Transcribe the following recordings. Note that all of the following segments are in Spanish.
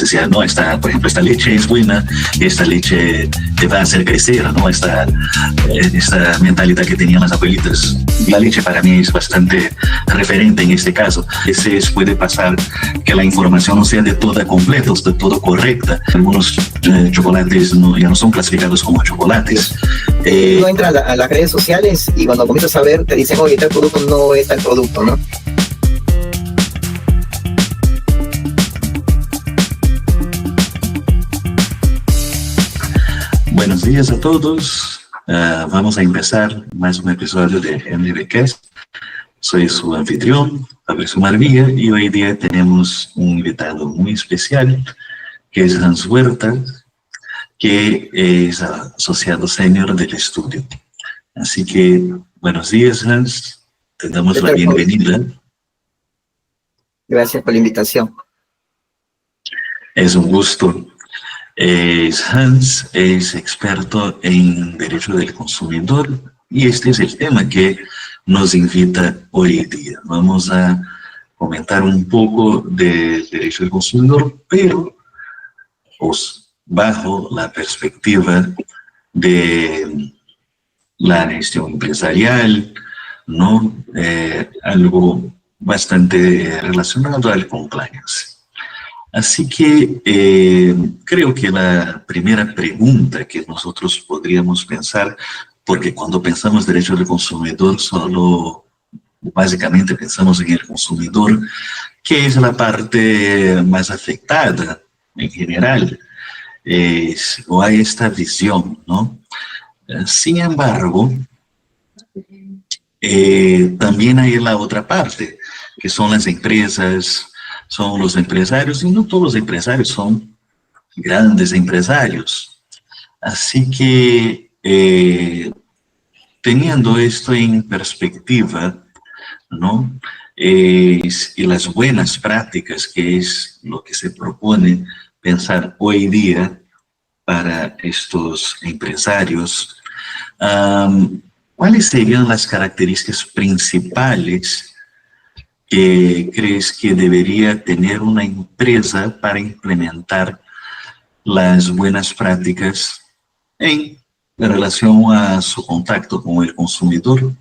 decía, no, por ejemplo, esta leche es buena, esta leche te va a hacer crecer, ¿no? Esta mentalidad que tenían las abuelitas. La leche para mí es bastante referente en este caso. A veces puede pasar que la información no sea de toda completa, de todo correcta. Algunos chocolates ya no son clasificados como chocolates. Uno entra a las redes sociales y cuando comienzas a ver te dicen, oye, tal producto no es tal producto, ¿no? Buenos días a todos. Vamos a empezar más un episodio de MBcast. Soy su anfitrión, Fabrizio Marvilla, y hoy día tenemos un invitado muy especial, que es Hans Huerta, que es asociado senior del estudio. Así que, buenos días, Hans. Te damos la bienvenida. Gracias por la invitación. Es un gusto. Hans es experto en derecho del consumidor y este es el tema que nos invita hoy día. Vamos a comentar un poco del derecho del consumidor, pero bajo la perspectiva de la gestión empresarial, ¿no? Algo bastante relacionado al compliance. Así que creo que la primera pregunta que nosotros podríamos pensar, porque cuando pensamos derecho del consumidor, básicamente pensamos en el consumidor, que es la parte más afectada en general, o hay esta visión, ¿no? Sin embargo, también hay la otra parte, que son las empresas, son los empresarios, y no todos los empresarios son grandes empresarios. Así que, teniendo esto en perspectiva, ¿no? Y las buenas prácticas, que es lo que se propone pensar hoy día para estos empresarios, ¿cuáles serían las características principales que crees que debería tener una empresa para implementar las buenas prácticas en relación a su contacto con el consumidor?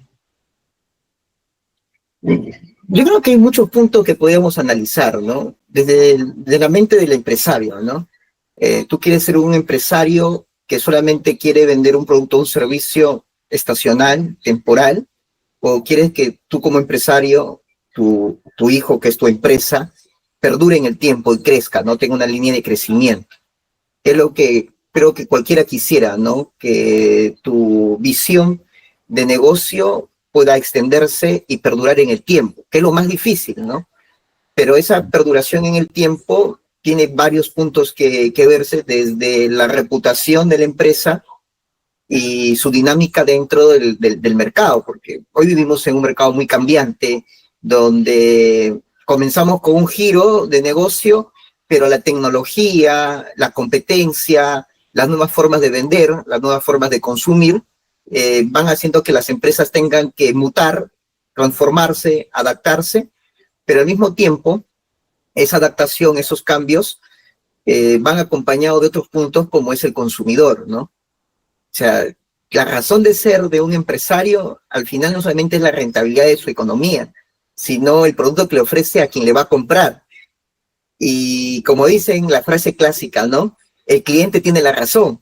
Yo creo que hay muchos puntos que podríamos analizar, ¿no? Desde la mente del empresario, ¿no? Tú quieres ser un empresario que solamente quiere vender un producto o un servicio estacional, temporal, o quieres que tú como empresario, tu hijo, que es tu empresa, perdure en el tiempo y crezca, ¿no? Tenga una línea de crecimiento. Es lo que creo que cualquiera quisiera, ¿no? Que tu visión de negocio pueda extenderse y perdurar en el tiempo, que es lo más difícil, ¿no? Pero esa perduración en el tiempo tiene varios puntos que verse, desde la reputación de la empresa y su dinámica dentro del mercado, porque hoy vivimos en un mercado muy cambiante, donde comenzamos con un giro de negocio, pero la tecnología, la competencia, las nuevas formas de vender, las nuevas formas de consumir, van haciendo que las empresas tengan que mutar, transformarse, adaptarse, pero al mismo tiempo, esa adaptación, esos cambios, van acompañados de otros puntos como es el consumidor, ¿no? O sea, la razón de ser de un empresario, al final no solamente es la rentabilidad de su economía, sino el producto que le ofrece a quien le va a comprar. Y como dicen la frase clásica, ¿no? El cliente tiene la razón,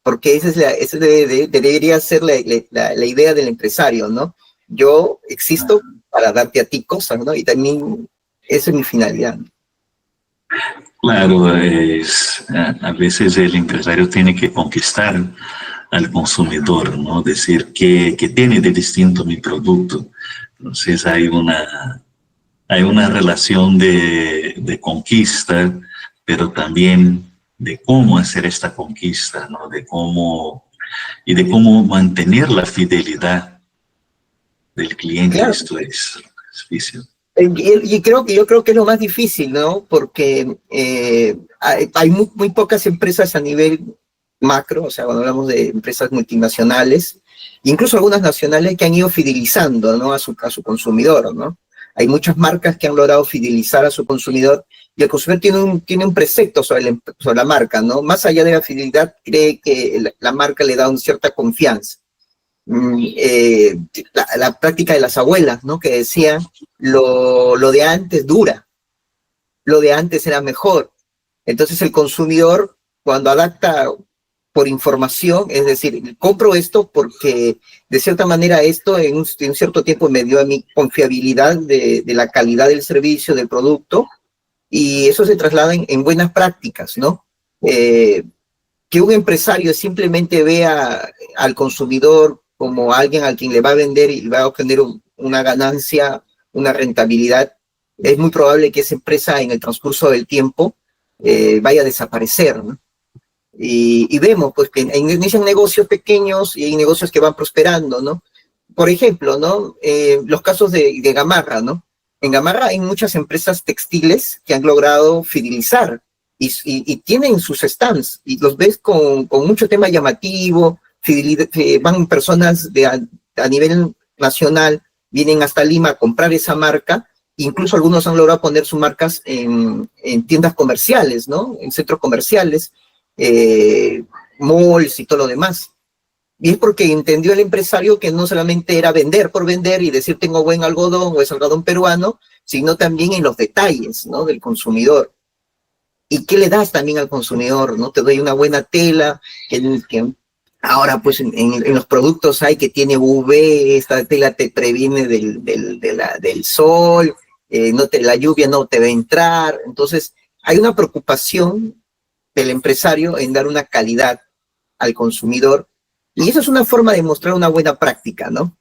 porque esa debería ser la idea del empresario, ¿no? Yo existo para darte a ti cosas, ¿no? Y también esa es mi finalidad. Claro, a veces el empresario tiene que conquistar al consumidor, ¿no? Decir que tiene de distinto mi producto. Entonces hay una relación de conquista, pero también de cómo hacer esta conquista, ¿no? De cómo mantener la fidelidad del cliente. Claro. Esto es difícil. Yo creo que es lo más difícil, ¿no? Porque hay muy pocas empresas a nivel macro, o sea, cuando hablamos de empresas multinacionales, incluso algunas nacionales, que han ido fidelizando, ¿no? a su consumidor, ¿no? Hay muchas marcas que han logrado fidelizar a su consumidor y el consumidor tiene un precepto sobre la marca, ¿no? Más allá de la fidelidad, cree que la marca le da una cierta confianza. La práctica de las abuelas, ¿no? Que decían, lo de antes dura, lo de antes era mejor. Entonces el consumidor, cuando adapta por información, es decir, compro esto porque de cierta manera esto en un cierto tiempo me dio a mí confiabilidad de la calidad del servicio, del producto, y eso se traslada en buenas prácticas, ¿no? Que un empresario simplemente vea al consumidor como alguien al quien le va a vender y va a obtener una ganancia, una rentabilidad, es muy probable que esa empresa en el transcurso del tiempo vaya a desaparecer, ¿no? Y vemos pues que inician negocios pequeños y hay negocios que van prosperando, ¿no? Por ejemplo, ¿no? Los casos de Gamarra, ¿no? En Gamarra hay muchas empresas textiles que han logrado fidelizar y tienen sus stands y los ves con mucho tema llamativo, van personas a nivel nacional, vienen hasta Lima a comprar esa marca, incluso algunos han logrado poner sus marcas en tiendas comerciales, ¿no? En centros comerciales, malls y todo lo demás. Y es porque entendió el empresario que no solamente era vender por vender y decir tengo buen algodón o es algodón peruano, sino también en los detalles, ¿no? Del consumidor. ¿Y qué le das también al consumidor, no? Te doy una buena tela, que ahora pues en los productos hay que tiene UV, esta tela te previene del sol, la lluvia no te va a entrar. Entonces hay una preocupación del empresario en dar una calidad al consumidor, y eso es una forma de mostrar una buena práctica, ¿no?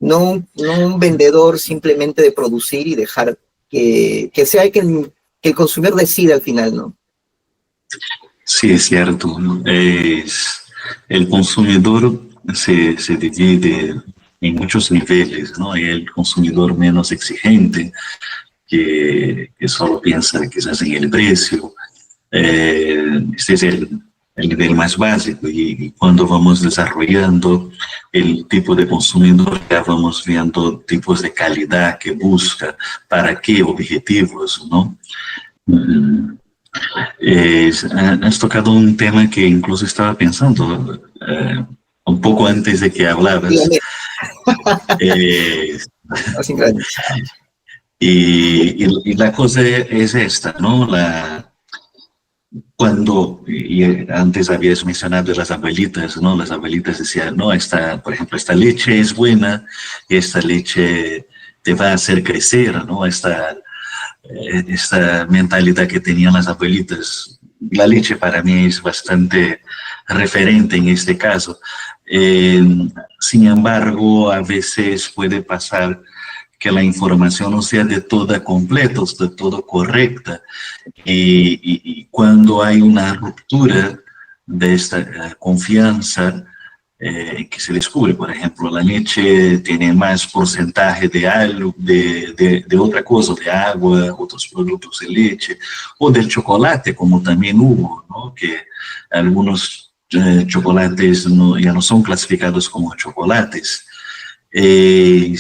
No un vendedor simplemente de producir y dejar que sea que el consumidor decida al final, ¿no? Sí, es cierto, ¿no? El consumidor se divide en muchos niveles, ¿no? Hay el consumidor menos exigente, que solo piensa quizás en el precio. Este es el nivel más básico, y cuando vamos desarrollando el tipo de consumidor, ya vamos viendo tipos de calidad que busca, para qué objetivos, ¿no? Has tocado un tema que incluso estaba pensando un poco antes de que hablabas. Y la cosa es esta, ¿no? Y antes habías mencionado las abuelitas, ¿no? Las abuelitas decían, no, por ejemplo, esta leche es buena, esta leche te va a hacer crecer, ¿no? Esta mentalidad que tenían las abuelitas. La leche para mí es bastante referente en este caso. Sin embargo, a veces puede pasar que la información no sea de toda completa, de todo correcta. Y cuando hay una ruptura de esta confianza, que se descubre, por ejemplo, la leche tiene más porcentaje de algo, de otra cosa, de agua, otros productos de leche, o del chocolate, como también hubo, ¿no? Que algunos chocolates ya no son clasificados como chocolates. Este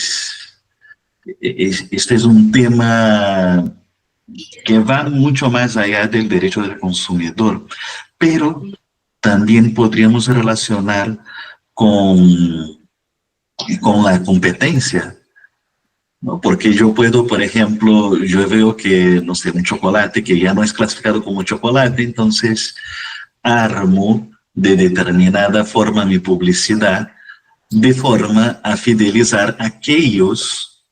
es un tema que va mucho más allá del derecho del consumidor, pero también podríamos relacionar con la competencia, ¿no? Porque yo puedo, por ejemplo, yo veo que, no sé, un chocolate que ya no es clasificado como chocolate, entonces armo de determinada forma mi publicidad, de forma a fidelizar a aquellos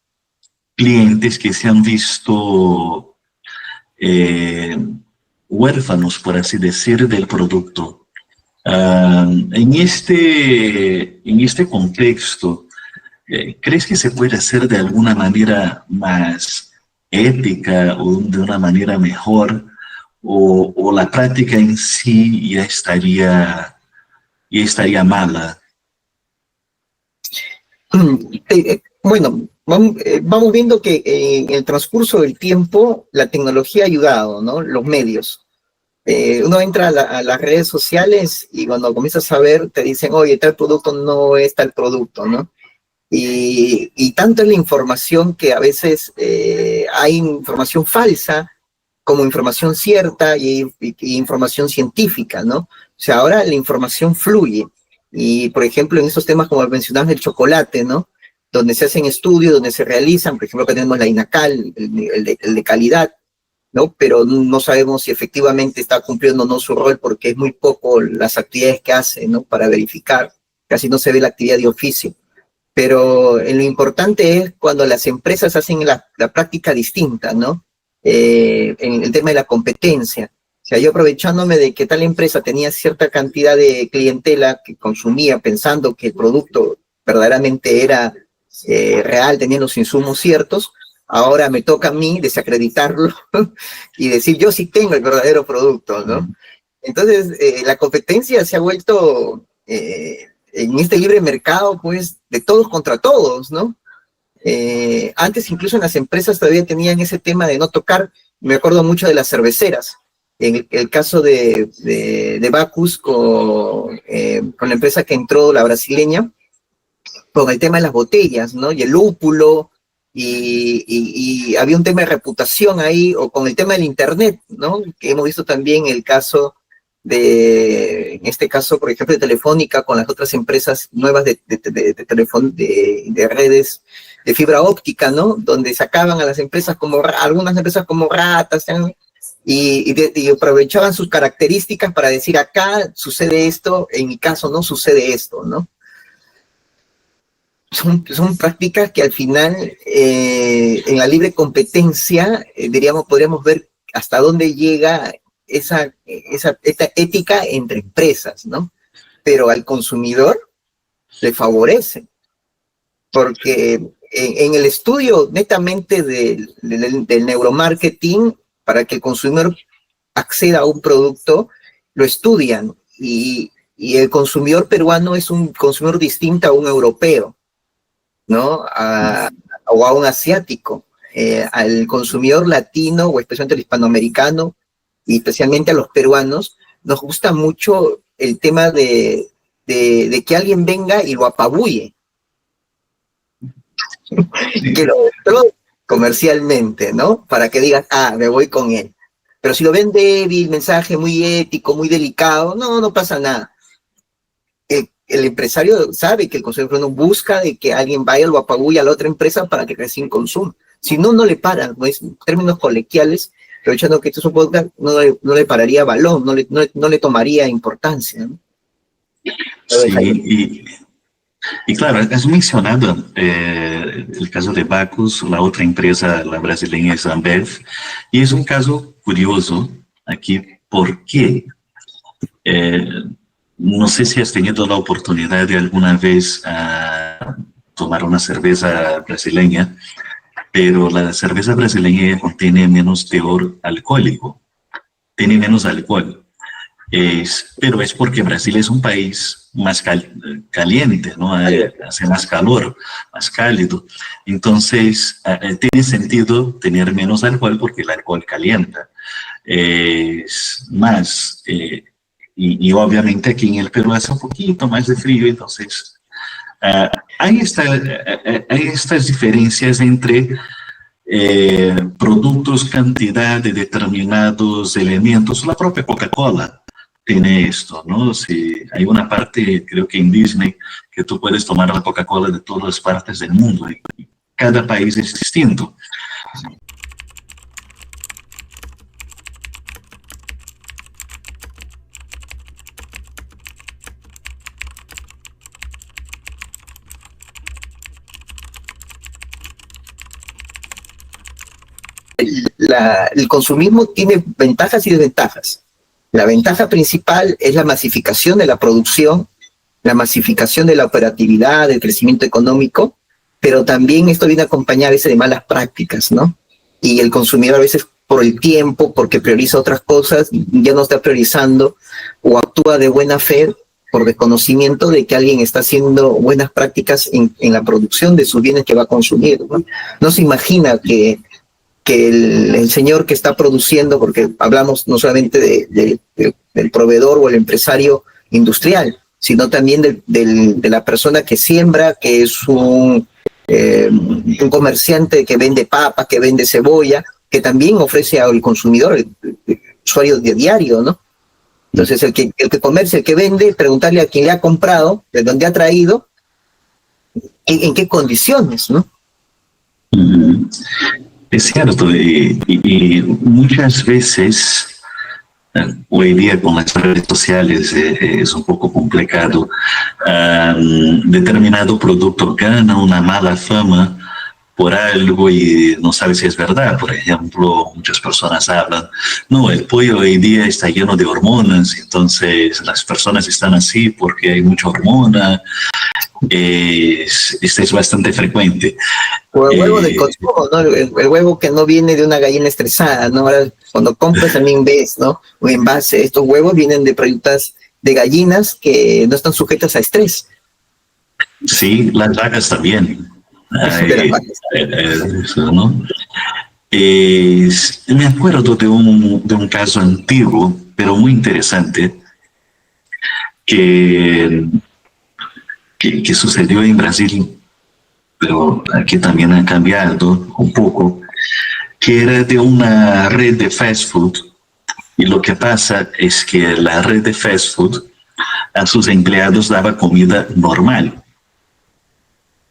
clientes que se han visto huérfanos, por así decir, del producto. En este contexto, ¿crees que se puede hacer de alguna manera más ética o de una manera mejor, o la práctica en sí ya estaría mala? Bueno, vamos viendo que en el transcurso del tiempo la tecnología ha ayudado, ¿no? Los medios. Uno entra a las redes sociales y cuando comienzas a ver te dicen, oye, tal producto no es tal producto, ¿no? Y tanto es la información que a veces hay información falsa como información cierta y información científica, ¿no? O sea, ahora la información fluye. Y, por ejemplo, en estos temas como mencionabas del chocolate, ¿no? Donde se hacen estudios, donde se realizan, por ejemplo, tenemos la INACAL, el de calidad, ¿no? Pero no sabemos si efectivamente está cumpliendo o no su rol porque es muy poco las actividades que hace, ¿no? Para verificar, casi no se ve la actividad de oficio. Pero lo importante es cuando las empresas hacen la práctica distinta, ¿no? En el tema de la competencia. O sea, yo aprovechándome de que tal empresa tenía cierta cantidad de clientela que consumía pensando que el producto verdaderamente era real, tenía los insumos ciertos, ahora me toca a mí desacreditarlo y decir yo sí tengo el verdadero producto, ¿no? Entonces, la competencia se ha vuelto en este libre mercado, pues, de todos contra todos, ¿no? Antes incluso en las empresas todavía tenían ese tema de no tocar, me acuerdo mucho de las cerveceras, en el caso de Bacus con la empresa que entró, la brasileña, con el tema de las botellas, ¿no? Y el lúpulo, y había un tema de reputación ahí, o con el tema del internet, ¿no? Que hemos visto también el caso en este caso, por ejemplo, de Telefónica con las otras empresas nuevas de redes de fibra óptica, ¿no? Donde sacaban a las empresas algunas empresas como ratas, y aprovechaban sus características para decir acá sucede esto, en mi caso no sucede esto, ¿no? Son prácticas que al final en la libre competencia podríamos ver hasta dónde llega esta ética entre empresas, ¿no? Pero al consumidor le favorece, porque en el estudio netamente del neuromarketing, para que el consumidor acceda a un producto, lo estudian, y el consumidor peruano es un consumidor distinto a un europeo, ¿no? O a un asiático. Al consumidor latino, o especialmente al hispanoamericano, y especialmente a los peruanos, nos gusta mucho el tema de que alguien venga y lo apabulle. Sí. Que lo comercialmente, ¿no? Para que digas, me voy con él. Pero si lo ven débil, mensaje muy ético, muy delicado, no pasa nada. El empresario sabe que el consumidor no busca de que alguien vaya, lo apabulle a la otra empresa para que recién consuma. Si no le paran, ¿no? Es términos colequiales, aprovechando que esto es un podcast, no le pararía balón, no le tomaría importancia, ¿no? Sí, y claro, has mencionado el caso de Bacus, la otra empresa, la brasileña es Ambev, y es un caso curioso aquí, porque no sé si has tenido la oportunidad de alguna vez tomar una cerveza brasileña, pero la cerveza brasileña contiene menos teor alcohólico, tiene menos alcohol. Pero es porque Brasil es un país más caliente, ¿no? Hace más calor, más cálido. Entonces, tiene sentido tener menos alcohol porque el alcohol calienta. Más, y obviamente aquí en el Perú hace un poquito más de frío, entonces hay estas diferencias entre productos, cantidad de determinados elementos. La propia Coca-Cola tiene esto, ¿no? Si hay una parte, creo que en Disney, que tú puedes tomar la Coca-Cola de todas partes del mundo, y cada país es distinto. El consumismo tiene ventajas y desventajas. La ventaja principal es la masificación de la producción, la masificación de la operatividad, del crecimiento económico, pero también esto viene acompañado a veces de malas prácticas, ¿no? Y el consumidor a veces por el tiempo, porque prioriza otras cosas, ya no está priorizando, o actúa de buena fe por desconocimiento de que alguien está haciendo buenas prácticas en la producción de sus bienes que va a consumir, ¿no? No se imagina que el señor que está produciendo, porque hablamos no solamente del proveedor o el empresario industrial, sino también de la persona que siembra, que es un comerciante que vende papa, que vende cebolla, que también ofrece al consumidor, el usuario de diario, ¿no? Entonces, el que comercia, el que vende, preguntarle a quien le ha comprado, de dónde ha traído, en qué condiciones, ¿no? Es cierto, y muchas veces, hoy día con las redes sociales es un poco complicado. Determinado producto gana una mala fama por algo y no sabe si es verdad. Por ejemplo, muchas personas hablan, no, el pollo hoy día está lleno de hormonas, entonces las personas están así porque hay mucha hormona. Este es bastante frecuente. O el huevo del consumo, ¿no? El huevo que no viene de una gallina estresada, ¿no? Ahora, cuando compras también ves, ¿no? Un envase, estos huevos vienen de productas de gallinas que no están sujetas a estrés. Sí, las vacas también. Eso, ¿no? Me acuerdo de un caso antiguo, pero muy interesante, que sucedió en Brasil, pero aquí también ha cambiado un poco, que era de una red de fast food. Y lo que pasa es que la red de fast food a sus empleados daba comida normal.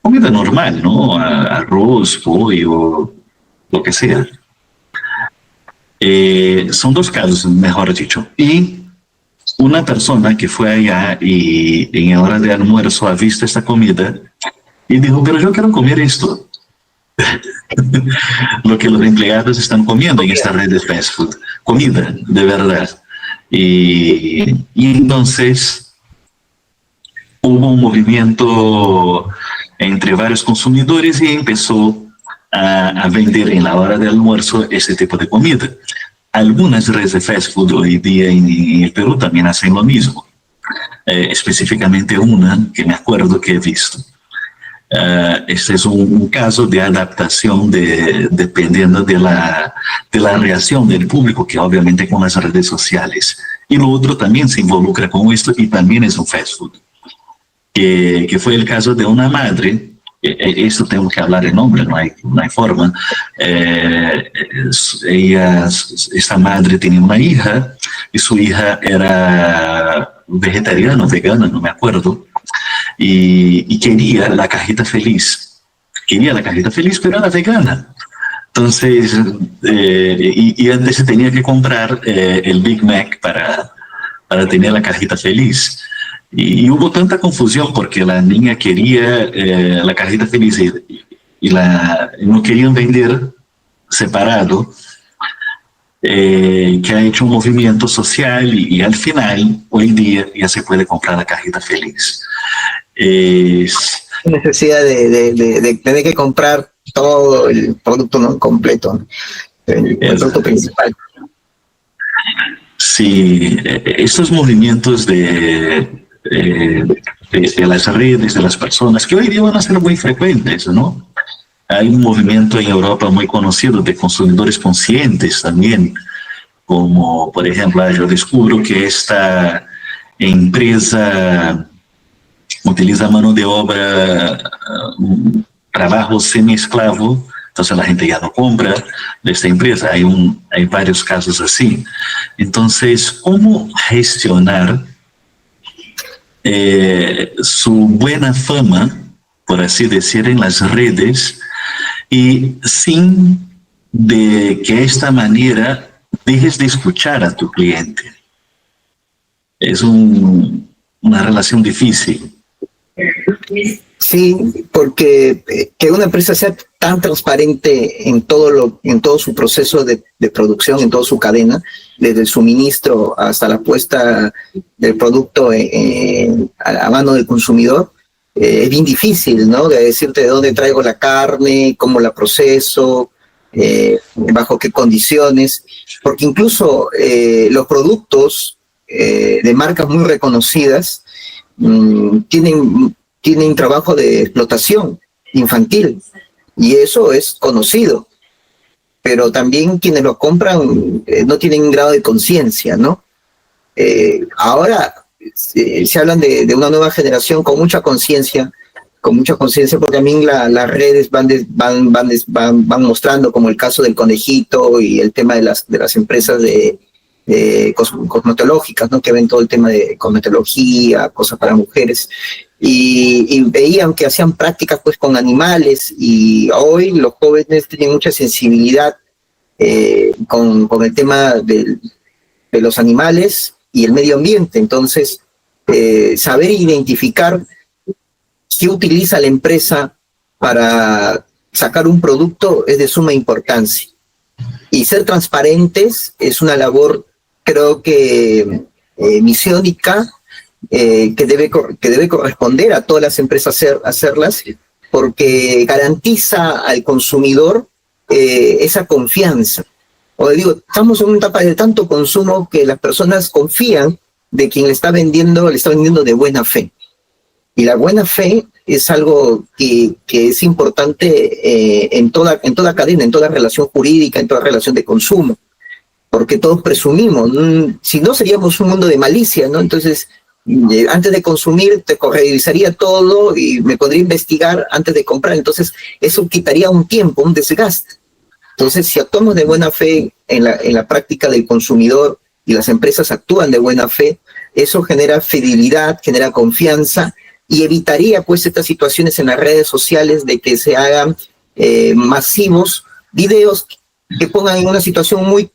Comida normal, ¿no? Arroz, pollo, lo que sea. Son dos casos, mejor dicho. Y una persona que fue allá y en hora de almuerzo ha visto esta comida y dijo, pero yo quiero comer esto. Lo que los empleados están comiendo en esta red de fast food. Comida, de verdad. Y entonces hubo un movimiento entre varios consumidores y empezó a vender en la hora de almuerzo ese tipo de comida. Algunas redes de fast food hoy día en el Perú también hacen lo mismo. Específicamente una que me acuerdo que he visto. Este es un caso de adaptación dependiendo de la reacción del público, que obviamente con las redes sociales. Y lo otro también se involucra con esto y también es un fast food. Que fue el caso de una madre, esto tengo que hablar en nombre, no hay forma. Esta madre tenía una hija y su hija era vegetariana o vegana, no me acuerdo, y quería la cajita feliz. Quería la cajita feliz, pero era vegana. Entonces, y antes se tenía que comprar el Big Mac para tener la cajita feliz. Y hubo tanta confusión porque la niña quería la cajita feliz y no querían vender separado, que ha hecho un movimiento social y al final, hoy día, ya se puede comprar la cajita feliz. Necesidad de tener que comprar todo el producto no completo, el producto principal. Sí, estos movimientos de las redes, de las personas, que hoy día van a ser muy frecuentes, ¿no? Hay un movimiento en Europa muy conocido de consumidores conscientes también, como por ejemplo, yo descubro que esta empresa utiliza mano de obra, trabajo semi-esclavo, entonces la gente ya no compra de esta empresa. Hay varios casos así. Entonces, ¿cómo gestionar su buena fama, por así decir, en las redes y sin de que esta manera dejes de escuchar a tu cliente? Es una relación difícil. Sí, porque que una empresa sea tan transparente en todo su proceso de producción, en toda su cadena, desde el suministro hasta la puesta del producto a mano del consumidor, es bien difícil, ¿no? De decirte de dónde traigo la carne, cómo la proceso, bajo qué condiciones, porque incluso los productos de marcas muy reconocidas tienen trabajo de explotación infantil, y eso es conocido, pero también quienes lo compran no tienen un grado de conciencia, ¿no? Ahora se hablan de una nueva generación con mucha conciencia, con mucha conciencia, porque también las redes van mostrando, como el caso del conejito y el tema de las empresas de cosmetológicas, ¿no? Que ven todo el tema de cosmetología, cosas para mujeres, y veían que hacían prácticas pues con animales, y hoy los jóvenes tienen mucha sensibilidad con el tema de los animales y el medio ambiente. Entonces, saber identificar qué utiliza la empresa para sacar un producto es de suma importancia. Y ser transparentes es una labor, creo que misiónica, que debe corresponder a todas las empresas hacerlas, porque garantiza al consumidor esa confianza. O digo, estamos en una etapa de tanto consumo que las personas confían de quien le está vendiendo de buena fe. Y la buena fe es algo que es importante en toda cadena, en toda relación jurídica, en toda relación de consumo, porque todos presumimos, si no seríamos un mundo de malicia, ¿no? Entonces, antes de consumir te revisaría todo y me podría investigar antes de comprar, entonces eso quitaría un tiempo, un desgaste. Entonces, si actuamos de buena fe en la práctica del consumidor y las empresas actúan de buena fe, eso genera fidelidad, genera confianza, y evitaría pues estas situaciones en las redes sociales de que se hagan masivos videos que pongan en una situación muy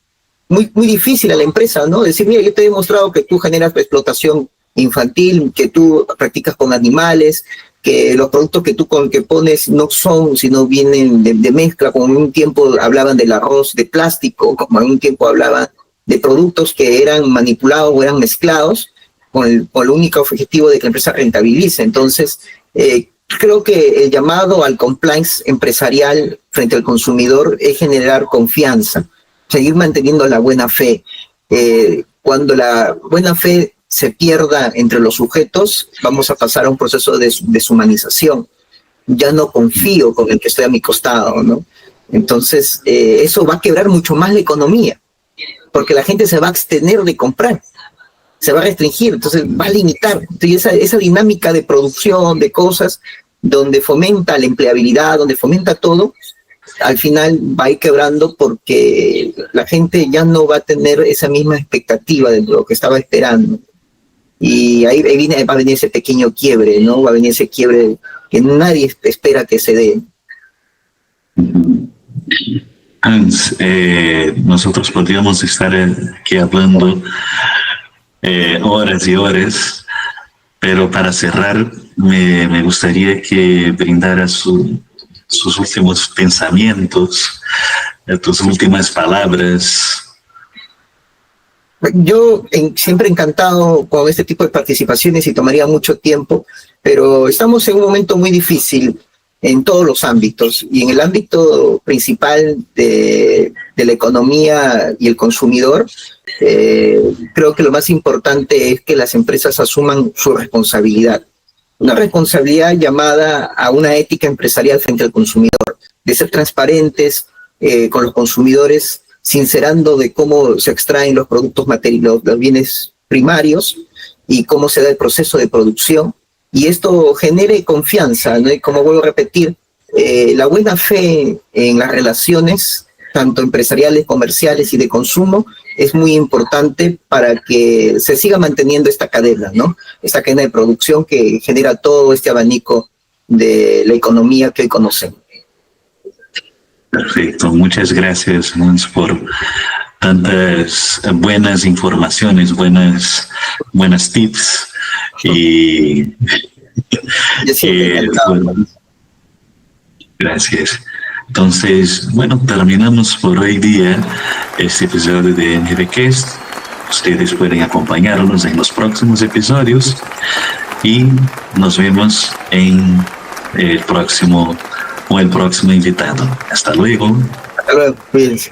difícil a la empresa, ¿no? Decir, mira, yo te he demostrado que tú generas explotación infantil, que tú practicas con animales, que los productos que tú pones no son, sino vienen de mezcla, como en un tiempo hablaban del arroz de plástico, como en un tiempo hablaban de productos que eran manipulados o eran mezclados, con el único objetivo de que la empresa rentabilice. Entonces, creo que el llamado al compliance empresarial frente al consumidor es generar confianza, seguir manteniendo la buena fe. Cuando la buena fe se pierda entre los sujetos, vamos a pasar a un proceso de deshumanización. Ya no confío con el que estoy a mi costado, ¿no? Entonces, eso va a quebrar mucho más la economía, porque la gente se va a abstener de comprar, se va a restringir, entonces va a limitar. Entonces, esa dinámica de producción de cosas donde fomenta la empleabilidad, donde fomenta todo, al final va a ir quebrando, porque la gente ya no va a tener esa misma expectativa de lo que estaba esperando. Y ahí va a venir ese pequeño quiebre, ¿no? Va a venir ese quiebre que nadie espera que se dé. Hans, nosotros podríamos estar aquí hablando horas y horas, pero para cerrar me gustaría que brindara sus últimos pensamientos, tus últimas palabras. Yo siempre encantado con este tipo de participaciones y tomaría mucho tiempo, pero estamos en un momento muy difícil en todos los ámbitos, y en el ámbito principal de la economía y el consumidor, creo que lo más importante es que las empresas asuman su responsabilidad. Una responsabilidad llamada a una ética empresarial frente al consumidor, de ser transparentes con los consumidores, sincerando de cómo se extraen los productos materiales, los bienes primarios, y cómo se da el proceso de producción, y esto genere confianza, ¿no? Y como vuelvo a repetir, la buena fe en las relaciones, tanto empresariales, comerciales y de consumo, es muy importante para que se siga manteniendo esta cadena, ¿no? Esta cadena de producción que genera todo este abanico de la economía que hoy conocemos. Perfecto, muchas gracias, Hans, por tantas buenas informaciones, buenas tips, y bueno, gracias. Entonces, bueno, terminamos por hoy día este episodio de NGBcast. Ustedes pueden acompañarnos en los próximos episodios y nos vemos en el próximo invitado. Hasta luego. Hasta luego, cuídense.